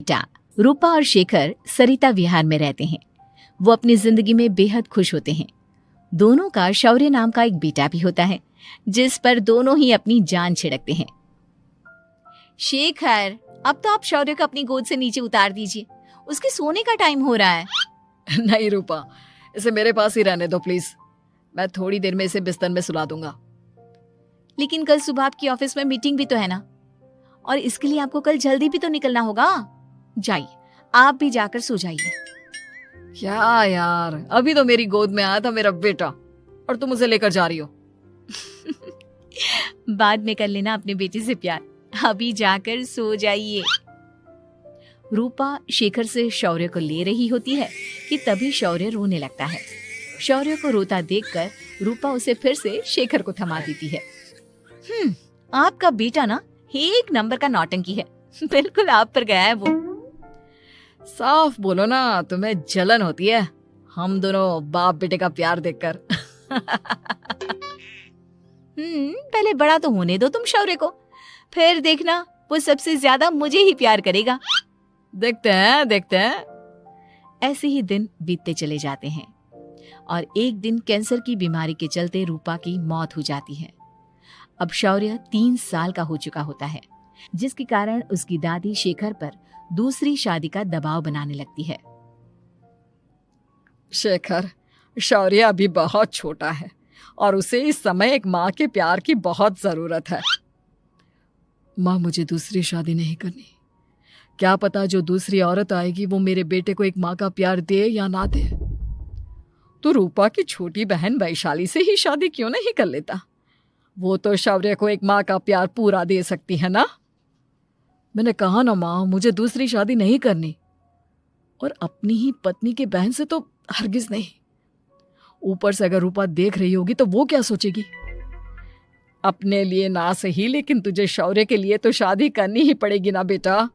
बेटा। रूपा और शेखर सरिता विहार में रहते हैं। वो अपनी जिंदगी में बेहद खुश होते हैं। दोनों का शौर्य नाम का एक बेटा भी होता है, जिस पर दोनों ही अपनी जान छिड़कते हैं। शेखर, अब तो आप शौर्य को अपनी गोद से नीचे उतार दीजिए, उसके सोने का टाइम हो रहा है। नहीं रूपा, इसे मेरे पास ही रहने दो प्लीज। मैं थोड़ी देर में इसे बिस्तर में सुला दूंगा। लेकिन कल सुबह आपकी ऑफिस में मीटिंग भी तो है ना, और इसके लिए आपको कल जल्दी भी तो निकलना होगा। जाइए, आप भी जाकर सो जाइए। क्या यार, अभी तो मेरी गोद में आया था मेरा बेटा और तुम उसे लेकर जा रही हो। बाद में कर लेना अपने बेटे से प्यार, अभी जाकर सो जाइए। रूपा शेखर से शौर्य को ले रही होती है कि तभी शौर्य रोने लगता है। शौर्य को रोता देखकर रूपा उसे फिर से शेखर को थमा देती है। आपका बेटा ना एक नंबर का नौटंकी है, बिल्कुल आप पर गया है वो। साफ बोलो ना, तुम्हें जलन होती है हम दोनों बाप बेटे का प्यार देखकर। पहले बड़ा तो होने दो तुम शौर्य को, फिर देखना वो सबसे ज्यादा मुझे ही प्यार करेगा। देखते हैं। ऐसे ही दिन बीतते चले जाते हैं और एक दिन कैंसर की बीमारी के चलते रूपा की मौत हो जाती है। अब शौर्य 3 साल का हो चुका होता है, जिसके कारण उसकी दादी शेखर पर दूसरी शादी का दबाव बनाने लगती है। शेखर, शौर्य अभी बहुत छोटा है और उसे इस समय एक माँ के प्यार की बहुत जरूरत है। माँ, मुझे दूसरी शादी नहीं करनी। क्या पता जो दूसरी औरत आएगी वो मेरे बेटे को एक माँ का प्यार दे या ना दे। तो रूपा की छोटी बहन वैशाली से ही शादी क्यों नहीं कर लेता? वो तो शौर्य को एक माँ का प्यार पूरा दे सकती है ना। मैंने कहा ना माँ, मुझे दूसरी शादी नहीं करनी, और अपनी ही पत्नी की बहन से तो हरगिज नहीं। ऊपर से अगर रूपा देख रही होगी तो वो क्या सोचेगी? अपने लिए ना सही, लेकिन तुझे शौर्य के लिए तो शादी करनी ही पड़ेगी ना बेटा।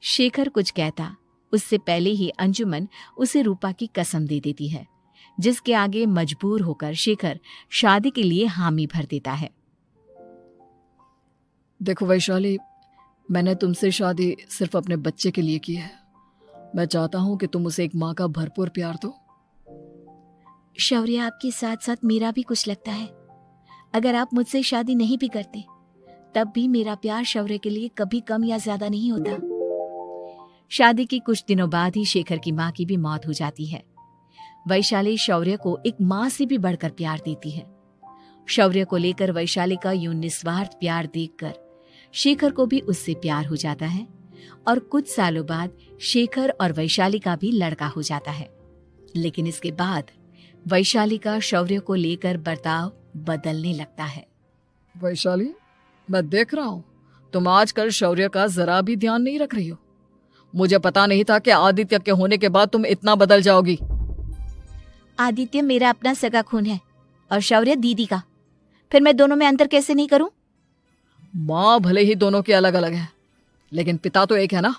शेखर कुछ कहता उससे पहले ही अंजुमन उसे रूपा की कसम दे देती है, जिसके आगे मजबूर होकर शेखर शादी के लिए हामी भर देता है। देखो वैशाली, मैंने तुमसे शादी सिर्फ अपने बच्चे के लिए की है। मैं चाहता हूं कि तुम उसे एक माँ का भरपूर प्यार दो। शौर्य, आपके साथ साथ मेरा भी कुछ लगता है। अगर आप मुझसे शादी नहीं भी करते तब भी मेरा प्यार शौर्य के लिए कभी कम या ज्यादा नहीं होता। शादी के कुछ दिनों बाद ही शेखर की माँ की भी मौत हो जाती है। वैशाली शौर्य को एक माँ से भी बढ़कर प्यार देती है। शौर्य को लेकर वैशाली का यूं निस्वार्थ प्यार देखकर शेखर को भी उससे प्यार हो जाता है और कुछ सालों बाद शेखर और वैशाली का भी लड़का हो जाता है। लेकिन इसके बाद वैशाली का शौर्य को लेकर बर्ताव बदलने लगता है। वैशाली, मैं देख रहा हूं तुम आजकल शौर्य का जरा भी ध्यान नहीं रख रही हो। मुझे पता नहीं था कि आदित्य के होने के बाद तुम इतना बदल जाओगी। आदित्य मेरा अपना सगा खून है और शौर्य दीदी का, फिर मैं दोनों में अंतर कैसे नहीं करूं? माँ भले ही दोनों की अलग अलग है, लेकिन पिता तो एक है ना।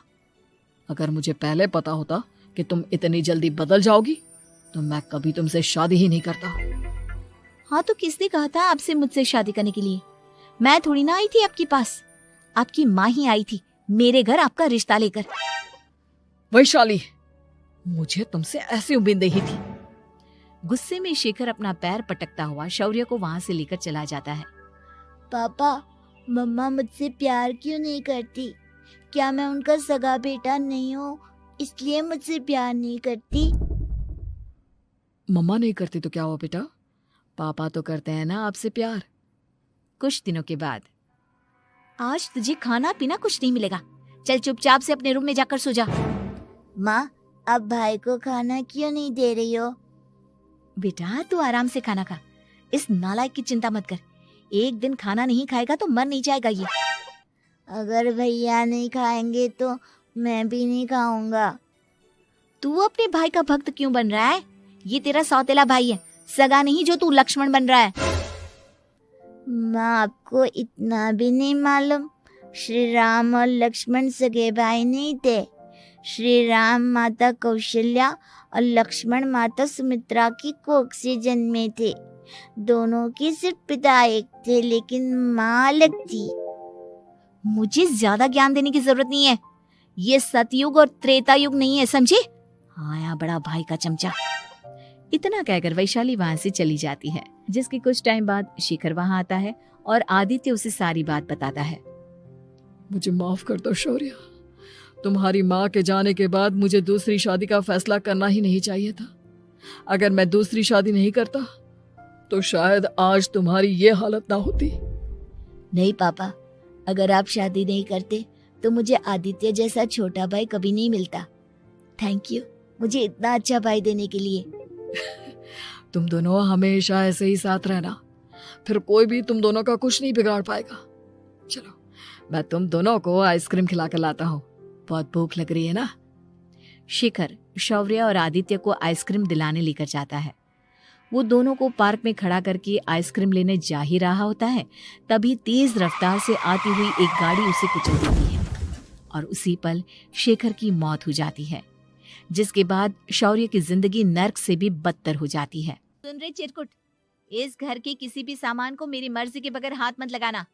अगर मुझे पहले पता होता कि तुम इतनी जल्दी बदल जाओगी तो मैं कभी तुमसे शादी ही नहीं करता। हाँ, तो किसने कहा था आपसे मुझसे शादी करने के लिए? मैं थोड़ी ना आई थी आपके पास, आपकी माँ ही आई थी मेरे घर आपका रिश्ता लेकर। वैशाली, मुझे तुमसे ऐसी उम्मीद नहीं थी। गुस्से में शेखर अपना पैर पटकता हुआ शौर्य को वहां से लेकर चला जाता है। पापा, मम्मा मुझसे प्यार क्यों नहीं करती? क्या मैं उनका सगा बेटा नहीं हूँ इसलिए मुझसे प्यार नहीं करती? मम्मा नहीं करती तो क्या हुआ बेटा, पापा तो करते हैं ना आपसे प्यार। कुछ दिनों के बाद, आज तुझे खाना पीना कुछ नहीं मिलेगा, चल चुपचाप से अपने रूम में जाकर सो जा। माँ, अब भाई को खाना क्यों नहीं दे रही हो? बेटा तू आराम से खाना खा, इस नालायक की चिंता मत कर। एक दिन खाना नहीं खाएगा तो मर नहीं जाएगा ये। अगर भैया नहीं खाएंगे तो मैं भी नहीं खाऊंगा। तू अपने भाई का भक्त क्यों बन रहा है? ये तेरा सौतेला भाई है, सगा नहीं जो तू लक्ष्मण बन रहा है। माँ, आपको इतना भी नहीं मालूम? श्री राम और लक्ष्मण सगे भाई नहीं थे। श्री राम माता कौशल्या और लक्ष्मण माता सुमित्रा की कोख से जन्मे थे। दोनों के सिर्फ पिता एक थे, लेकिन माँ अलग थी। मुझे ज्यादा ज्ञान देने की जरूरत नहीं है। ये सतयुग और त्रेता युग नहीं है, समझे? आया बड़ा भाई का चमचा। इतना कहकर वैशाली वहां से चली जाती है। जिसके कुछ टाइम बाद शिखर वहां आता है और आदित्य उसे सारी बात बताता है। मुझे माफ कर दो शौर्य, तुम्हारी माँ के जाने के बाद मुझे दूसरी शादी का फैसला करना ही नहीं चाहिए था। अगर मैं दूसरी शादी नहीं करता तो शायद आज तुम्हारी ये हालत ना होती। नहीं पापा, अगर आप शादी नहीं करते तो मुझे आदित्य जैसा छोटा भाई कभी नहीं मिलता। थैंक यू मुझे इतना अच्छा भाई देने के लिए। तुम दोनों हमेशा ऐसे ही साथ रहना, फिर कोई भी तुम दोनों का कुछ नहीं बिगाड़ पाएगा। चलो मैं तुम दोनों को आइसक्रीम खिला कर लाता हूँ, बहुत भूख लग रही है ना। शिखर शौर्य और आदित्य को आइसक्रीम दिलाने लेकर जाता है। वो दोनों को पार्क में खड़ा करके आइसक्रीम लेने जा ही रहा होता है, तभी तेज रफ्तार से आती हुई एक गाड़ी उसे कुचल देती है और उसी पल शेखर की मौत हो जाती है, जिसके बाद शौर्य की जिंदगी नर्क से भी बदतर हो जाती है। सुन रहे चिरकुट, इस घर के किसी भी सामान को मेरी मर्जी के बगैर हाथ मत लगाना।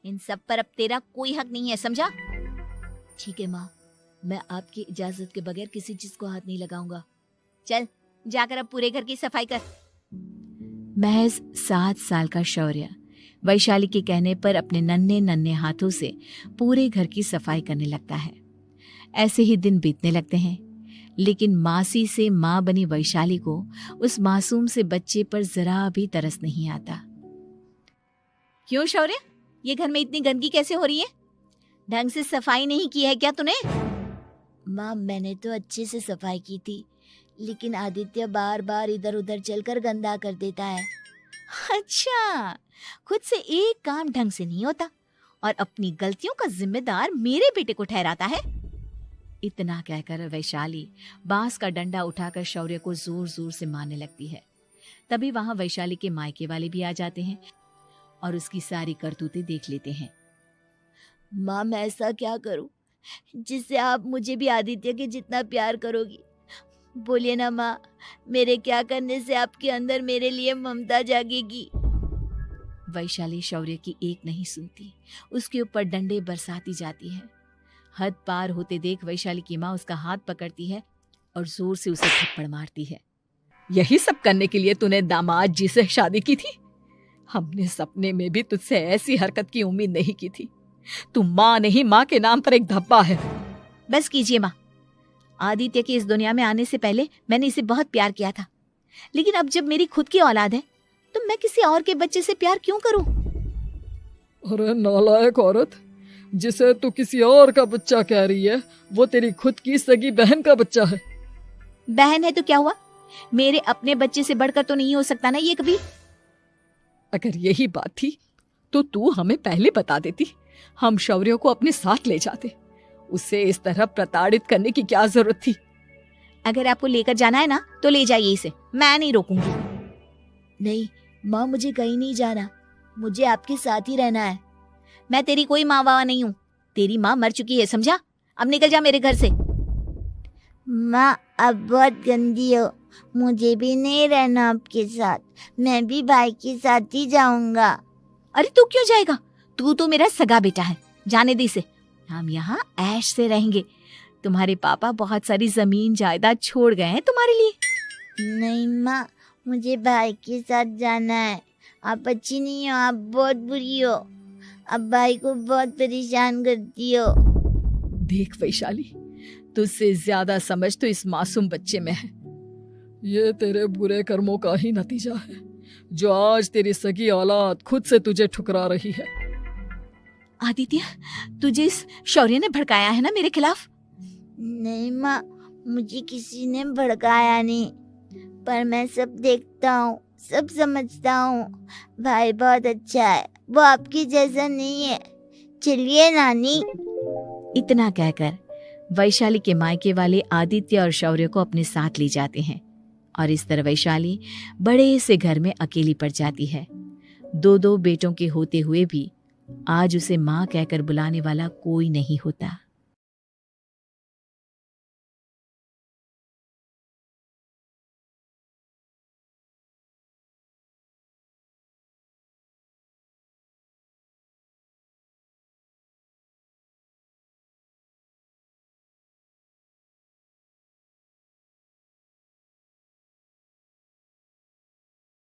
इन सब पर अब तेरा कोई हक नहीं है, समझा? ठीक है माँ, मैं आपकी इजाजत के बगैर किसी चीज को हाथ नहीं लगाऊंगा। चल जाकर अब पूरे घर की सफाई कर। महज 7 साल का शौर्य वैशाली के कहने पर अपने नन्हे नन्हे हाथों से पूरे घर की सफाई करने लगता है। ऐसे ही दिन बीतने लगते हैं, लेकिन मासी से माँ बनी वैशाली को उस मासूम से बच्चे पर जरा भी तरस नहीं आता। क्यों शौर्य, ये घर में इतनी गंदगी कैसे हो रही है? ढंग से सफाई नहीं की है क्या तूने? माँ मैंने तो अच्छे से सफाई की थी, लेकिन आदित्य बार बार इधर उधर चलकर गंदा कर देता है। अच्छा, खुद से एक काम ढंग से नहीं होता और अपनी गलतियों का जिम्मेदार मेरे बेटे को ठहराता है। इतना कहकर वैशाली बांस का डंडा उठाकर शौर्य को जोर जोर से मारने लगती है। तभी वहां वैशाली के मायके वाले भी आ जाते हैं और उसकी सारी करतूतें देख लेते हैं। माँ मैं ऐसा क्या करूं जिससे आप मुझे भी आदित्य के जितना प्यार करोगी? बोलिए ना माँ, मेरे क्या करने से आपके अंदर मेरे लिए ममता जागेगी? वैशाली शौर्य की एक नहीं सुनती, उसके ऊपर डंडे बरसाती जाती है। हद पार होते देख वैशाली की माँ उसका हाथ पकड़ती है और जोर से उसे थप्पड़ मारती है। यही सब करने के लिए तूने दामाद जी से शादी की थी? हमने सपने में भी तुझसे ऐसी हरकत की उम्मीद नहीं की थी। तू माँ नहीं, माँ के नाम पर एक धब्बा है। बस कीजिए माँ, आदित्य के इस दुनिया में आने से पहले मैंने इसे बहुत प्यार किया था, लेकिन अब जब मेरी खुद की औलाद है तो मैं किसी और के बच्चे से प्यार क्यों करूं? अरे नालायक औरत, जिसे तू किसी और का बच्चा कह रही है वो तेरी खुद की सगी बहन का बच्चा है। बहन है तो क्या हुआ, मेरे अपने बच्चे से बढ़कर तो नहीं हो सकता ना ये कभी। अगर यही बात थी तो तू हमें पहले बता देती, हम शौर्य को अपने साथ ले जाते। उसे इस तरह प्रताड़ित करने की क्या जरूरत थी? अगर आपको लेकर जाना है ना तो ले जाइए इसे, मैं नहीं रोकूंगी। नहीं माँ, मुझे कहीं नहीं जाना, मुझे आपके साथ ही रहना है। मैं तेरी कोई माँ बाबा नहीं हूँ, तेरी माँ मर चुकी है, समझा? अब निकल जा मेरे घर से। माँ आप बहुत गंदी हो, मुझे भी नहीं रहना आपके साथ, मैं भी भाई के साथ ही जाऊंगा। अरे तू क्यों जाएगा, तू तो मेरा सगा बेटा है, जाने दे इसे। हम यहाँ ऐश से रहेंगे, तुम्हारे पापा बहुत सारी जमीन जायदाद छोड़ गए हैं तुम्हारे लिए। नहीं माँ, मुझे भाई के साथ जाना है। आप अच्छी नहीं हो, आप बहुत बुरी हो, आप भाई को बहुत परेशान करती हो। देख वैशाली, तुझसे ज्यादा समझ तो इस मासूम बच्चे में है। ये तेरे बुरे कर्मों का ही नतीजा है जो आज तेरी सगी औलाद खुद से तुझे ठुकरा रही है। आदित्य, तुझे इस शौर्य ने भड़काया है ना मेरे खिलाफ? नहीं माँ, मुझे किसी ने भड़काया नहीं, पर मैं सब देखता हूँ, सब समझता हूँ। भाई बहुत अच्छा है, वो आपकी जैसा नहीं है। चलिए नानी। इतना कहकर वैशाली के मायके वाले आदित्य और शौर्य को अपने साथ ले जाते हैं और इस तरह वैशाली बड़े से घर में अकेली पड़ जाती है। 2 बेटों के होते हुए भी आज उसे माँ कहकर बुलाने वाला कोई नहीं होता।